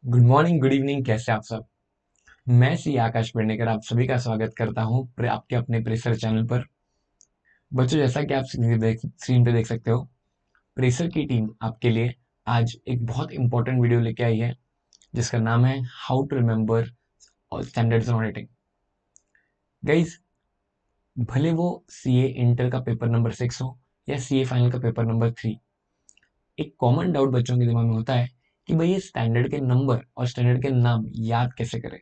Good morning, good evening. कैसे आप सब। मैं सी आकाश पेडनेकर आप सभी का स्वागत करता हूं आपके अपने प्रेसर चैनल पर। बच्चों, जैसा कि आप स्क्रीन पे देख सकते हो, प्रेसर की टीम आपके लिए आज एक बहुत इंपॉर्टेंट वीडियो लेके आई है जिसका नाम है how to remember standards on auditing. Guys, भले वो सीए इंटर का पेपर नंबर 6 हो या सीए फाइनल का पेपर नंबर 3, एक कॉमन डाउट बच्चों के दिमाग में होता है कि भाई ये स्टैंडर्ड के नंबर और स्टैंडर्ड के नाम याद कैसे करें।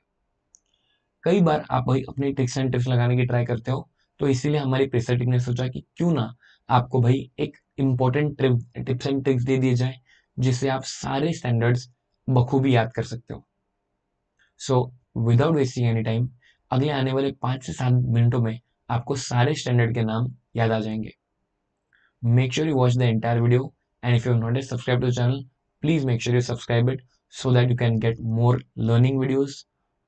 कई बार आप भाई अपनी ट्रिक्स एंड टिप्स लगाने की ट्राई करते हो, तो इसीलिए हमारी प्रेसर टीम ने सोचा कि क्यों ना आपको भाई एक इम्पोर्टेंट टिप्स एंड ट्रिक्स दे दिए जाए जिससे आप सारे स्टैंडर्ड्स बखूबी याद कर सकते हो। So without wasting any time, अगले आने वाले 5 से 7 मिनटों में आपको सारे स्टैंडर्ड के नाम याद आ जाएंगे। Make sure you watch the entire video, and if you have not yet subscribed to the channel, please make sure you subscribe it so that you can get more learning videos,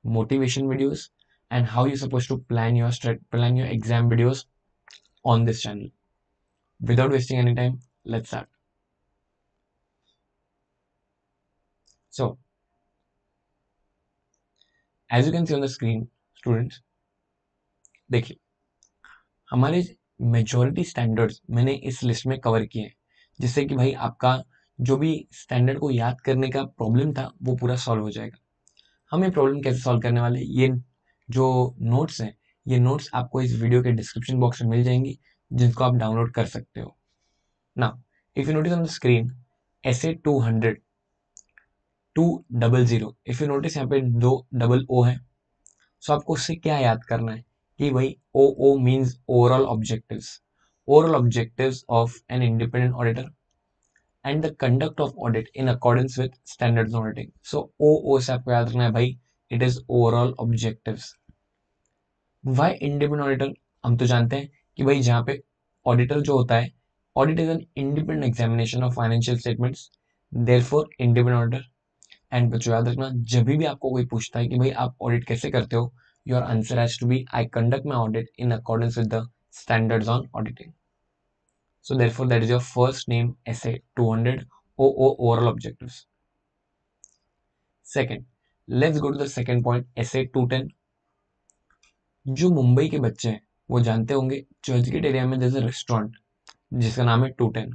motivation videos, and how you're supposed to plan your exam videos on this channel. Without wasting any time, let's start. So as you can see on the screen, students, देखिए, हमारे majority standards मैंने इस list में cover किए हैं, जिससे कि भाई आपका जो भी स्टैंडर्ड को याद करने का प्रॉब्लम था वो पूरा सॉल्व हो जाएगा। हम ये प्रॉब्लम कैसे सॉल्व करने वाले, ये जो नोट्स हैं, ये नोट्स आपको इस वीडियो के डिस्क्रिप्शन बॉक्स में मिल जाएंगी, जिनको आप डाउनलोड कर सकते हो। Now if you notice on the screen, essay 200 if you notice यहाँ पे 2 डबल ओ है। सो आपको उससे क्या याद करना है कि भाई O O means overall objectives of an independent auditor and the conduct of audit in accordance with standards auditing. So O O से आपको याद रखना है भाई, it is overall objectives. Why independent auditor, हम तो जानते हैं कि भाई जहाँ पे ऑडिटर जो होता है, audit is an independent examination of financial statements, therefore independent auditor. And बच्चों याद रखना, जब भी आपको कोई पूछता है कि भाई आप ऑडिट कैसे करते हो, your answer has to be I conduct my audit in accordance with the standards on auditing. So therefore that is your first name, SA 200 o overall objectives. Second, let's go to the second point, SA 210। जो मुंबई के बच्चे हैं वो जानते होंगे, Churchgate area में there's a restaurant जिसका नाम है 210।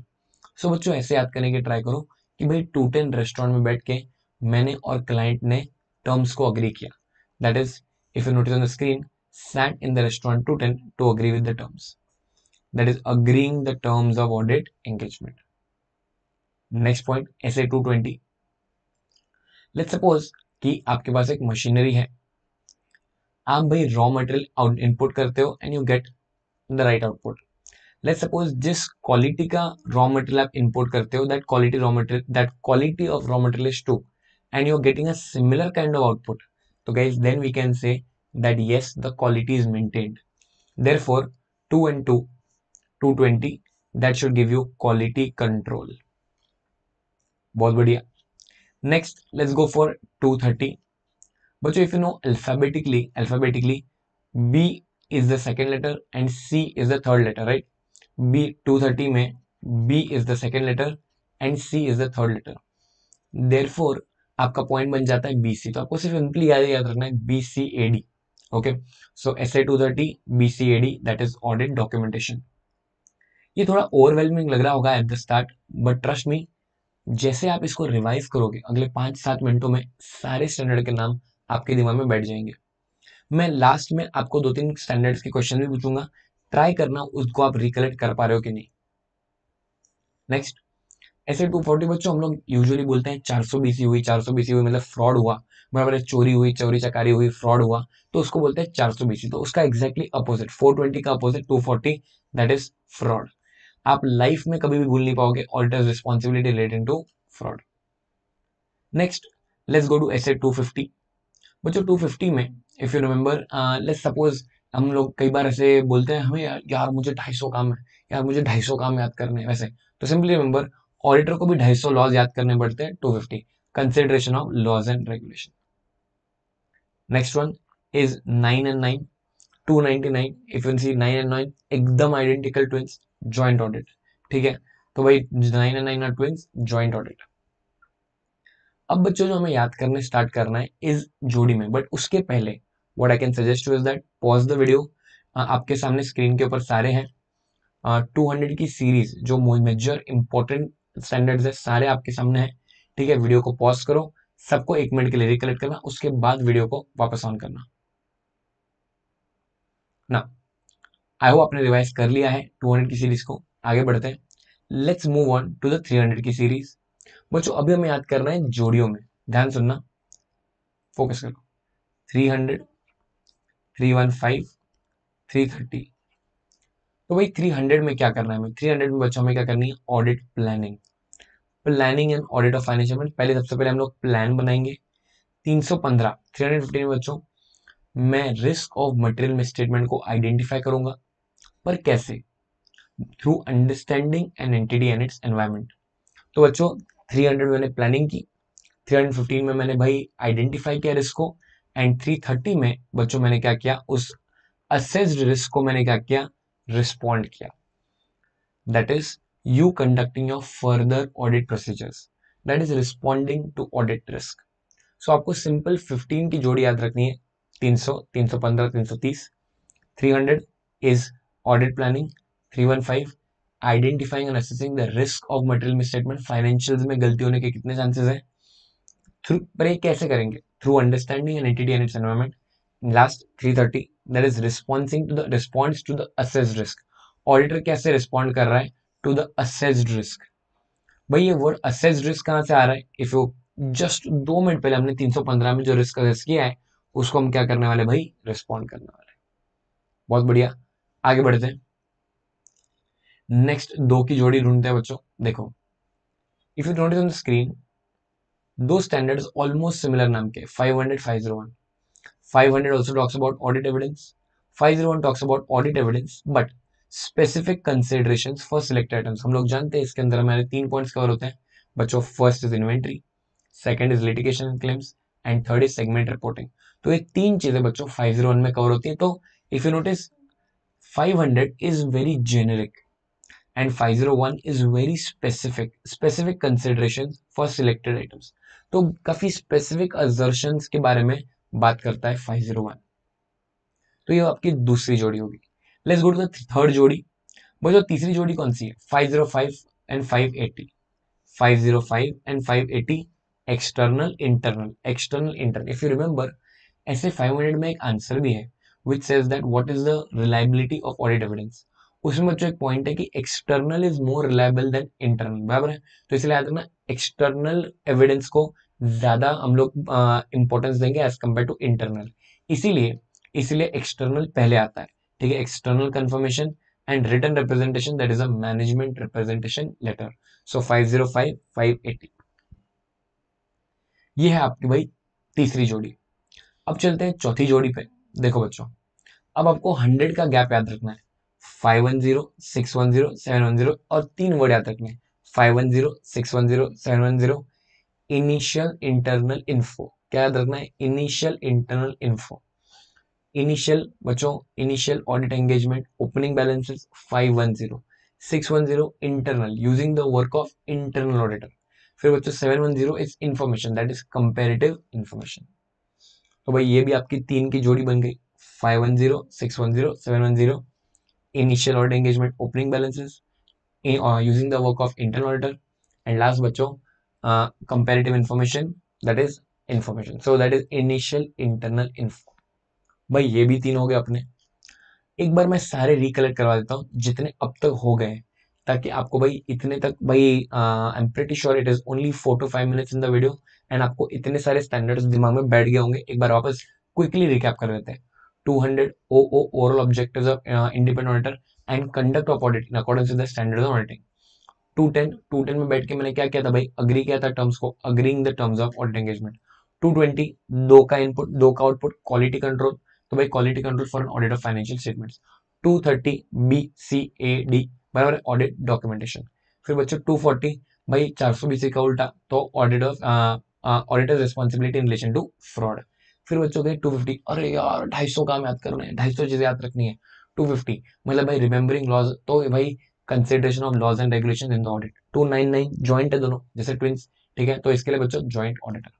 सो बच्चों ऐसे याद करने की ट्राई करो कि भाई 210 रेस्टोरेंट में बैठ के मैंने और क्लाइंट ने टर्म्स को अग्री किया। That is, if you notice on the screen, sat in the restaurant 210 to agree with the terms. That is agreeing the terms of audit engagement. Next point, SA 220. Let's suppose कि आपके पास एक machinery है, आप भाई raw material input करते हो and you get the right output. Let's suppose जिस quality का रॉ मटेरियल आप इंपोर्ट करते हो, that quality of raw material is 2 and you are getting a similar kind of output, तो guys then we can say that yes, the quality is maintained. Therefore 2 and 2, 220, that should give you quality control. बहुत बढ़िया। Next let's go for 230। बच्चों if you know alphabetically B is the second letter and C is the third letter, right? B 230 में B is the second letter and C is the third letter. Therefore आपका point बन जाता है BC। तो आपको सिर्फ simply याद रखना है BCAD। Okay, so SA 230 BCAD, that is audit documentation. ये थोड़ा ओवरवेलमिंग लग रहा होगा at the start, but trust me, जैसे आप इसको रिवाइज करोगे अगले 5-7 मिनटों में सारे स्टैंडर्ड के नाम आपके दिमाग में बैठ जाएंगे। मैं लास्ट में आपको 2-3 स्टैंडर्ड्स के क्वेश्चन भी पूछूंगा, ट्राई करना उसको आप रिकलेक्ट कर पा रहे हो कि नहीं। नेक्स्ट, ऐसे 240 बच्चों, हम लोग यूजुअली बोलते हैं 400 BC हुई, 400 BC हुई मतलब फ्रॉड हुआ, बराबर है, चोरी हुई, चोरी चकारी हुई, फ्रॉड हुआ, तो उसको बोलते हैं 400 BC। तो उसका एग्जैक्टली अपोजिट 420 का अपोजिट 240, दैट इज फ्रॉड। आप लाइफ में कभी भी भूल नहीं पाओगे auditors responsibility related to fraud. Next, let's go to SA 250। बच्चों 250 में if you remember, let's suppose हम लोग कई बार ऐसे बोलते हैं, हमें यार मुझे 250 काम है, यार मुझे 250 काम याद करने हैं वैसे। तो सिंपली रिमेंबर, ऑडिटर को भी 250 लॉज याद करने पड़ते हैं। 250, consideration of laws and regulation. Next one is 9 and 9, 299। If you see 9 and 9 एकदम आइडेंटिकल ट्विंस, जॉइंट ऑडिट। ठीक है, तो भाई 9 and 9 are twins, joint audit. अब बच्चों जो हमें याद करने स्टार्ट करना है इस जोड़ी में, बट उसके पहले what I can suggest you is that pause the video. आपके सामने स्क्रीन के ऊपर सारे हैं 200 की सीरीज जो मेजर इंपॉर्टेंट स्टैंडर्ड्स है सारे आपके सामने हैं। ठीक है, वीडियो को पॉज करो, सबको 1 मिनट के लिए रिकलेक्ट करना, उसके बाद वीडियो को वापस ऑन करना ना। आई होप आपने रिवाइज कर लिया है 200 की सीरीज को। आगे बढ़ते हैं, let's move on to the 300 की सीरीज। बच्चों अभी हमें याद करना है जोड़ियों में, ध्यान सुनना, फोकस करो। 300, 315, 330। तो भाई 300 में क्या करना है हमें? 300 में बच्चों हमें क्या करनी है? Audit planning. Planning and audit of financial में पहले सबसे पहले हम लोग प्लान बनाएंगे। 315 315 में बच्चों मैं रिस्क ऑफ मटेरियल मिसस्टेटमेंट को आइडेंटिफाई करूंगा, पर कैसे? Through understanding an entity and its environment. तो बच्चों 300 में मैंने प्लानिंग की, 315 में मैंने भाई आइडेंटिफाई किया रिस्क को, एंड 330 में बच्चों मैंने क्या किया? उस असेस्ड रिस्क को मैंने क्या किया? रिस्पॉन्ड किया। That is you conducting your further audit procedures, that is responding to audit risk. So आपको सिंपल 15 की जोड़ी याद रखनी है, 300, 315, 330। 300 is audit planning, 315 identifying and assessing the risk of material misstatement, financials में गलती होने के कितने चांसेस हैं। थ्रू पर ये कैसे करेंगे? Through understanding an entity and its environment. Last 330 that is responsing to the response to the assessed risk. Auditor कैसे रिस्पॉन्ड कर रहा है टू द असेस्ड रिस्क? भाई ये वर्ड असेस्ड रिस्क कहां से आ रहा है? इफ यू जस्ट 2 मिनट पहले हमने 315 में जो रिस्क असेस किया है उसको हम क्या करने वाले भाई? रिस्पॉन्ड करने वाले। बहुत बढ़िया, आगे बढ़ते हैं। नेक्स्ट दो की जोड़ी ढूंढते हैं बच्चों। देखो, if you notice on the screen, दो स्टैंडर्ड्स ऑलमोस्ट सिमिलर नाम के, 500, 501। 500 also talks about audit evidence. 501 talks about audit evidence, but specific considerations for select items. हम लोग जानते हैं इसके अंदर हमारे 3 पॉइंट्स कवर होते हैं बच्चों। First is inventory, second is litigation claims, and third is segment reporting. तो ये तीन चीजें बच्चों 501 में कवर होती है। तो if you notice 500 is very generic and 501 is very specific, specific consideration for selected items. तो काफी स्पेसिफिक असर्शंस के बारे में बात करता है 501। तो ये आपकी दूसरी जोड़ी होगी। Let's go to the third जोड़ी। बच्चों तीसरी जोड़ी कौन सी है? 505 and 580। 505 and 580 external internal, external internal. If you remember, ऐसे 500 में एक आंसर भी है which says that what is the reliability of audit evidence. उसमें बच्चों एक पॉइंट है कि external is more reliable than internal, बराबर है? तो इसलिए याद रखना एक्सटर्नल एविडेंस को ज्यादा हम लोग इंपॉर्टेंस देंगे एज कम्पेयर टू इंटरनल। इसीलिए इसीलिए एक्सटर्नल पहले आता है। ठीक है, external confirmation and written representation, that is a management representation letter. So 505, 580 ये है आपकी भाई तीसरी जोड़ी। अब चलते हैं चौथी जोड़ी पे। देखो बच्चों, अब आपको 100 का गैप याद रखना है। 510, 610, 710 और तीन वर्ड याद रखने हैं। 510, 610, 710 इनिशियल इंटरनल इन्फो। क्या याद रखना है? Initial internal info. इनिशियल बच्चों, initial audit engagement, opening balances 510। 610 internal, using the work of internal auditor. फिर बच्चों 710 is information, that is comparative information. तो भाई ये भी आपकी तीन की जोड़ी बन गई। 510, 610, 710 initial audit engagement, opening balances, using the work of internal auditor, and last बच्चों comparative information, that is information. So that is initial internal info. भाई ये भी तीन हो गए अपने। एक बार मैं सारे रिकलेक्ट करवा देता हूँ जितने अब तक हो गए, ताकि आपको भाई इतने तक भाई I am pretty sure it is only 4 to 5 minutes in the video, and आपको इतने सारे स्टैंडर्ड्स दिमाग में बैठ गए होंगे। एक बार वापस क्विकली रिकैप कर देते हैं। 200 OO oral objectives of independent auditor and conduct of audit in accordance with the standards of auditing. 210 में बैठ के मैंने क्या किया था भाई? अग्री किया था टर्म्स को, agreeing the terms of audit engagement. 220 दो का इनपुट, दो का आउटपुट, क्वालिटी कंट्रोल। तो भाई quality control for an audit of financial statements. 230 BCAD बराबर ऑडिट डॉक्यूमेंटेशन। फिर बच्चों 240 भाई 420 का उल्टा, तो audit of auditors responsibility in relation to fraud. फिर बच्चों के 250, अरे यार 250 काम याद करना है, 250 चीजें याद रखनी है। 250 मतलब भाई रिमेंबरिंग लॉज, तो भाई consideration of laws and regulation in the audit. 299 joint है दोनों, जैसे ट्विंस, ठीक है, तो इसके लिए बच्चों ज्वाइंट ऑडिटर।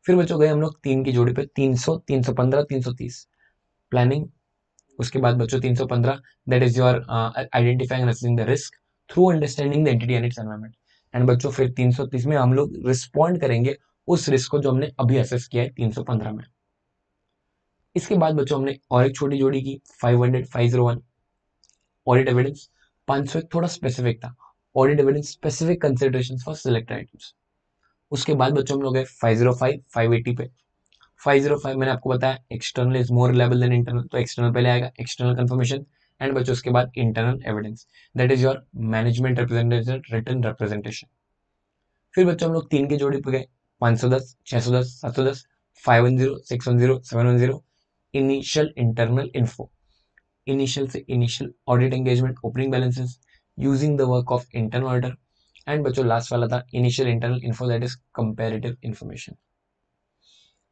फिर बच्चों गए हम लोग 3 की जोड़ी पे, 300, 315, 330 प्लानिंग। उसके बाद बच्चों 315, that is your identifying assessing the risk through understanding the entity and it's environment. And बच्चों फिर 330 में हम लोग रिस्पॉन्ड करेंगे उस रिस्क को जो हमने अभी असेस किया है 315 में। इसके बाद बच्चों हमने और एक छोटी जोड़ी की 500, 501 ऑडिट एविडेंस। 500 एक थोड़ा स्पेसिफिक था, audit evidence specific considerations for selected items. उसके बाद बच्चों हम लोग गए 505, 580 पे। 505 मैंने आपको बताया external is more reliable than internal, तो एक्सटर्नल पहले आएगा, एक्सटर्नल कंफर्मेशन। एंड बच्चों उसके बाद internal evidence, that is your management representation, written representation. फिर बच्चों हम लोग 3 की जोड़ी पे गए, 510, 610, 710, 510, 610, 710 इनिशियल इंटरनल इन्फो। इनिशियल से initial audit engagement, opening balances using the work of internal auditor. And बच्चों लास्ट वाला था initial internal info, that is comparative information.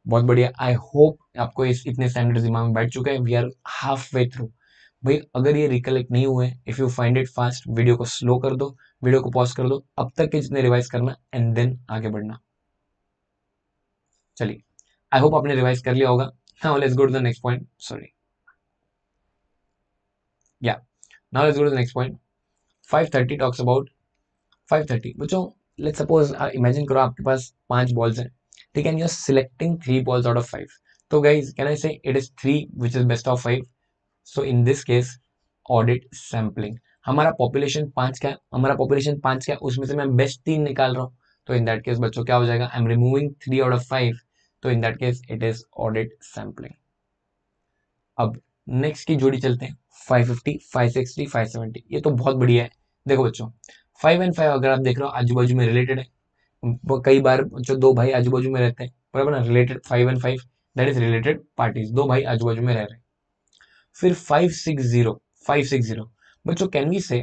बहुत बढ़िया, आई होप आपको इस इतने स्टैंडर्ड दिमाग में बैठ चुका है। We are halfway through. भाई अगर ये रिकलेक्ट नहीं हुए, if you find it fast, video को स्लो कर दो, वीडियो को पॉज कर दो, अब तक के जितने रिवाइज करना एंड देन आगे बढ़ना। चलिए, आई होप आपने रिवाइज कर लिया होगा। Now let's go to the next point, sorry, yeah now let's go to the next point. 530 talks about 530 बच्चों, लेट्स सपोज इमेजिन करो आपके पास 5 बॉल्स हैं, ठीक है, and you are selecting 3 balls out of 5। तो guys can I say it is 3 which is best of 5? So in this case audit sampling, हमारा population 5 का है, हमारा पॉपुलेशन 5 का है, उसमें से मैं बेस्ट 3 निकाल रहा हूँ। तो इन दैट केस बच्चों क्या हो जाएगा, I am removing 3 out of 5। तो इन that case it is audit sampling. अब नेक्स्ट की जोड़ी चलते हैं, 550, 560, 570। ये तो बहुत बढ़िया है। देखो बच्चों 5 एंड 5 अगर आप देख रहे हो आजू बाजू में रिलेटेड है, वो कई बार जो दो भाई आजू बाजू में रहते हैं, बराबर ना, related 5 and 5, that is related parties, दो भाई आजू बाजू में रह रहे हैं। फिर 560, 560 बच्चों कैन वी से,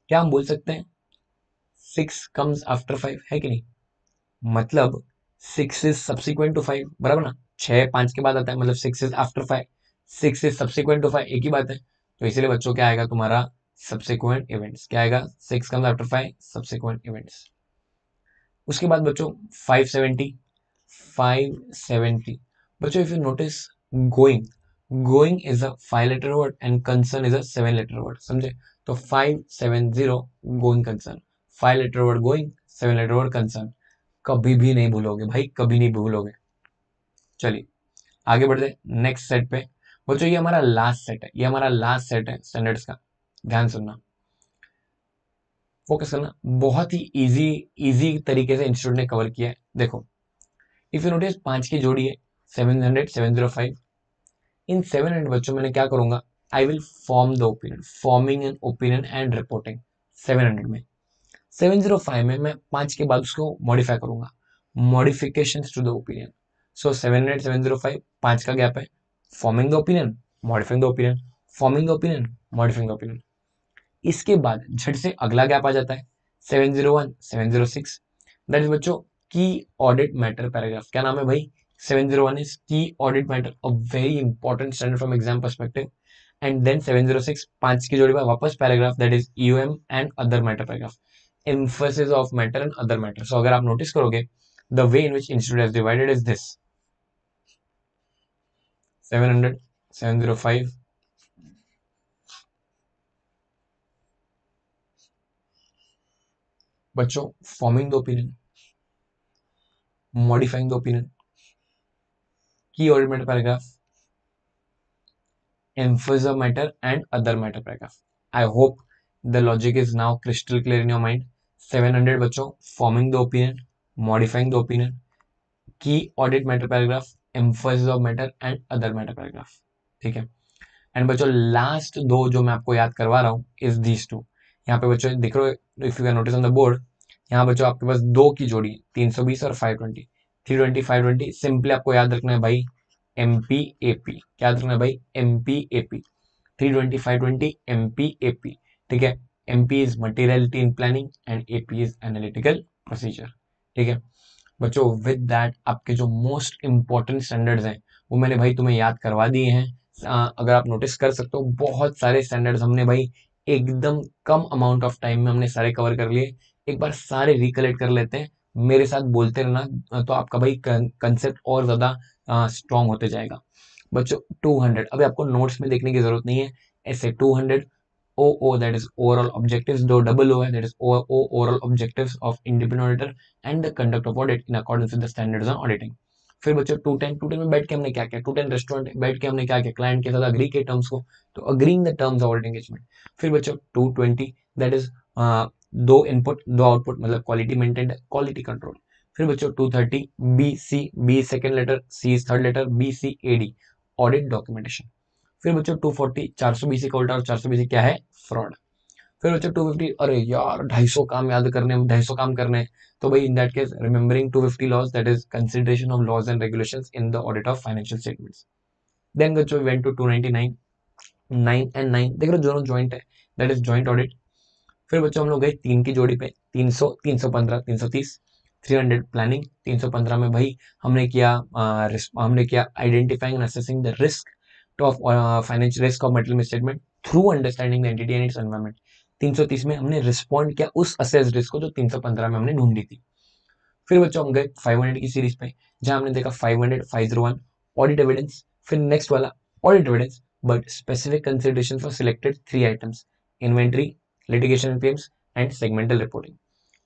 क्या हम बोल सकते हैं 6 कम्स आफ्टर 5, है कि नहीं? मतलब 6 इज सब्सिक्वेंट टू 5, बराबर ना, 6 5 के बाद आता है, मतलब 6 is after 5, 6 is subsequent to 5, एक ही बात है। तो इसीलिए बच्चों क्या आएगा तुम्हारा सब्सिक्वेंट इवेंट्स, क्या आएगा 6 कम्स आफ्टर 5 सब्सिक्वेंट इवेंट्स। उसके बाद बच्चों 570, 570 बच्चों if you notice going, going is a 5 letter word and concern is a 7 letter word, समझे? तो 570 going concern, 5 letter word going, 7 letter word concern, कभी भी नहीं भूलोगे भाई, कभी नहीं भूलोगे। चलिए आगे बढ़ते नेक्स्ट सेट पे। बच्चों ये हमारा लास्ट सेट है, ये हमारा लास्ट सेट है स्टैंडर्ड्स का, ध्यान सुनना, फोकस करना। बहुत ही इजी इजी तरीके से इंस्टीट्यूट ने कवर किया है। देखो इफ यू नोटिस 5 की जोड़ी है, 700, 705। इन 700 बच्चों मैंने क्या करूंगा, I will form the opinion, forming an opinion and reporting 700 में। 705 में मैं 5 के बाद उसको मॉडिफाई करूंगा, मॉडिफिकेशन टू द ओपिनियन। सो 700, 705 5 का गैप है, forming the opinion, modifying the opinion, forming the opinion, modifying the opinion. इसके बाद झट से अगला गैप आ जाता है 701, 706, दैट इज बच्चों की ऑडिट मैटर पैराग्राफ। क्या नाम है भाई, 701 is key audit matter, a very important standard from exam perspective. And then 706 5 की जोड़ी पर वापस paragraph, that is EOM and other matter paragraph, emphasis of matter and other matter. So अगर आप नोटिस करोगे the way in which institute has divided is this: 700, 705, बच्चों forming the opinion, modifying the opinion, key audit matter paragraph, emphasis of matter and other matter paragraph. I hope the logic is now crystal clear in your mind. 700 बच्चों forming the opinion, modifying the opinion, key audit matter paragraph, emphasis of matter and other matter paragraph, ठीक है। And बच्चों last दो जो मैं आपको याद करवा रहा हूँ इज दीज टू। यहाँ पे बच्चों देख रहे हो, if you can notice on the board, यहाँ बच्चों आपके पास दो की जोड़ी 320 और 520, 320 520, सिंपली आपको याद रखना है भाई एमपी एपी, क्या याद रखना है भाई एमपी एपी, 320 520 एमपी एपी, ठीक है। MP is materiality in planning and AP is analytical procedure, ठीक है। बच्चों विद दैट आपके जो मोस्ट इंपॉर्टेंट स्टैंडर्ड्स हैं वो मैंने भाई तुम्हें याद करवा दिए हैं। अगर आप नोटिस कर सकते हो बहुत सारे स्टैंडर्ड्स हमने भाई एकदम कम अमाउंट ऑफ टाइम में हमने सारे कवर कर लिए। एक बार सारे रिकलेक्ट कर लेते हैं, मेरे साथ बोलते रहना, तो आपका भाई कंसेप्ट और ज्यादा स्ट्रांग होते जाएगा। बच्चों 200, अभी आपको नोट्स में देखने की जरूरत नहीं है। ऐसे 200 OO, that is overall objectives, दो डबल O है, that is O overall objectives of independent auditor and the conduct of audit in accordance with the standards on auditing। फिर बच्चों 210 में बैठ के हमने क्या किया, 210 रेस्टोरेंट बैठ के हमने क्या किया, क्लाइंट के साथ अग्री के टर्म्स को, तो agreeing the terms of audit engagement. फिर बच्चों 220, दैट इज दो इनपुट दो आउटपुट, मतलब क्वालिटी मेंटेन, क्वालिटी कंट्रोल। फिर बच्चों 230 B second letter, C is third letter, BCAD audit documentation. फिर बच्चों 240 420 का उल्टा, और 420 क्या है, फ्रॉड। फिर बच्चों 250, अरे यार 250 काम याद करने, 250 काम करने हैं, तो भाई in that case remembering 250 laws, that is consideration of laws and regulations in the audit of financial statements. Then बच्चों वेंट टू 299, 9 एंड 9 देख रहे हो दोनों जॉइंट है, दैट इज जॉइंट ऑडिट। फिर बच्चों हम लोग गए तीन की जोड़ी पे, 300 315 330, 300 प्लानिंग। 315 में भाई हमने किया identifying and assessing the risk of financial risk of material misstatement through understanding the entity and it's environment. 330 में हमने रिस्पॉन्ड किया उस असेस रिस्क को जो 315 में हमने ढूंढी थी। फिर बच्चों हम गए 500 की सीरीज पे, जहां हमने देखा 500 501 ऑडिट एविडेंस। फिर नेक्स्ट वाला audit evidence but specific consideration for selected 3 items, inventory, litigation claims and segmental reporting.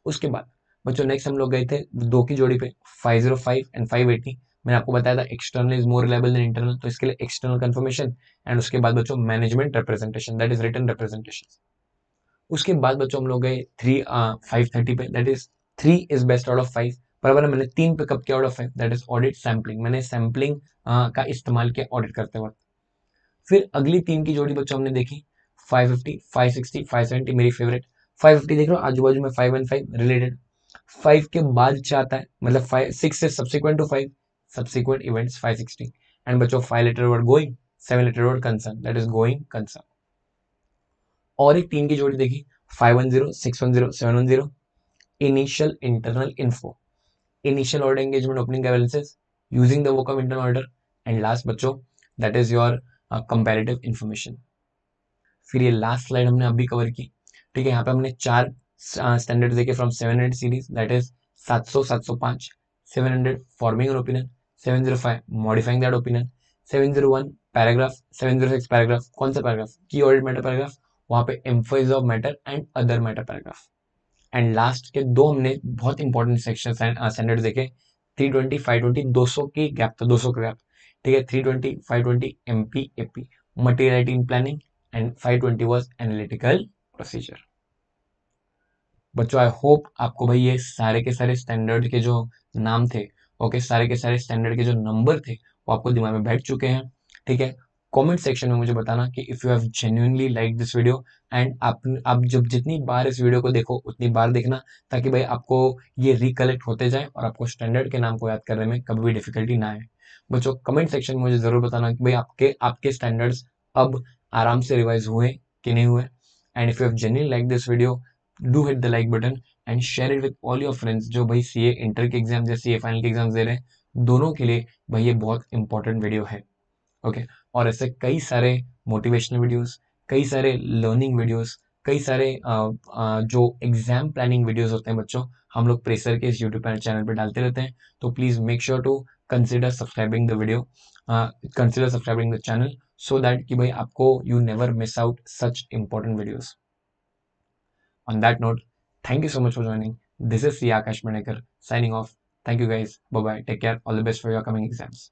उसके बाद बच्चों नेक्स्ट हम लोग गए थे दो की जोड़ी पे, 505 एंड 580। मैंने आपको बताया था external is more reliable than internal, तो इसके लिए एक्सटर्नल कंफर्मेशन। एंड उसके बाद बच्चों management representation, that is written representation. उसके बाद बच्चों हम लोग गए 530 पे, that is 3 is best out of 5। बराबर है, मैंने 3 पे कब किया out of 5, that is audit sampling, मैंने सैम्पलिंग का इस्तेमाल किया ऑडिट करते वक्त। फिर अगली तीन की जोड़ी बच्चों हमने देखी 550 560 570, मेरी फेवरेट। 550 देख रहे हो आजू बाजू में 5 एंड 5 रिलेटेड। 5 के बाद क्या आता है, मतलब 5 6 से subsequent to 5, subsequent events 560। And बच्चों 5 letter word going, 7 letter word concern, that is going concern. और एक तीन की जोड़ी देखी 510 610 710, initial internal info, initial order engagement opening balances using the work of internal order. And last बच्चों that is your comparative information. फिर ये last slide हमने अभी कवर की, ठीक है। यहाँ पे हमने चार स्टैंडर्ड देखे from 700 series, that is 700 705, 700 forming an opinion, 705 modifying that opinion, 701 paragraph, 706 paragraph, कौन सा पैराग्राफ, की ऑडिट मैटर पैराग्राफ, वहां पे emphasis of matter and other matter paragraph. And last के दो हमने बहुत इंपॉर्टेंट सेक्शन स्टैंडर्ड देखे, 320 520, 200 की गैप, तो 200 का गैप, ठीक है। 320 520 MP AP materiality in planning, and 520 was analytical procedure. बच्चों आई होप आपको भाई ये सारे के सारे स्टैंडर्ड के जो नाम थे, ओके, सारे के सारे स्टैंडर्ड के जो नंबर थे वो आपको दिमाग में बैठ चुके हैं, ठीक है। कमेंट सेक्शन में मुझे बताना कि if you have genuinely like this video, and आप जब जितनी बार इस वीडियो को देखो उतनी बार देखना, ताकि भाई आपको ये रिकलेक्ट होते जाए और आपको स्टैंडर्ड के नाम को याद करने में कभी भी डिफिकल्टी ना आए। बच्चों कमेंट सेक्शन में मुझे जरूर बताना कि भाई आपके आपके स्टैंडर्ड्स अब आराम से रिवाइज हुए कि नहीं हुए। And if you have genuinely like this video, do hit the like button and share it with all your friends जो भाई सीए इंटर के एग्जाम या सीए फाइनल के एग्जाम दे रहे हैं, दोनों के लिए भाई ये बहुत इंपॉर्टेंट वीडियो है, ओके। और ऐसे कई सारे मोटिवेशनल वीडियोस, कई सारे लर्निंग वीडियोस, कई सारे जो एग्जाम प्लानिंग वीडियोस होते हैं बच्चों, हम लोग प्रेसर के इस यूट्यूब चैनल पर डालते रहते हैं। तो please make sure to consider subscribing the video, consider subscribing the channel, so that कि भाई आपको you never miss out such important videos. On that note, thank you so much for joining. This is C. Akash Manekar signing off. Thank you guys. Bye bye. Take care. All the best for your coming exams.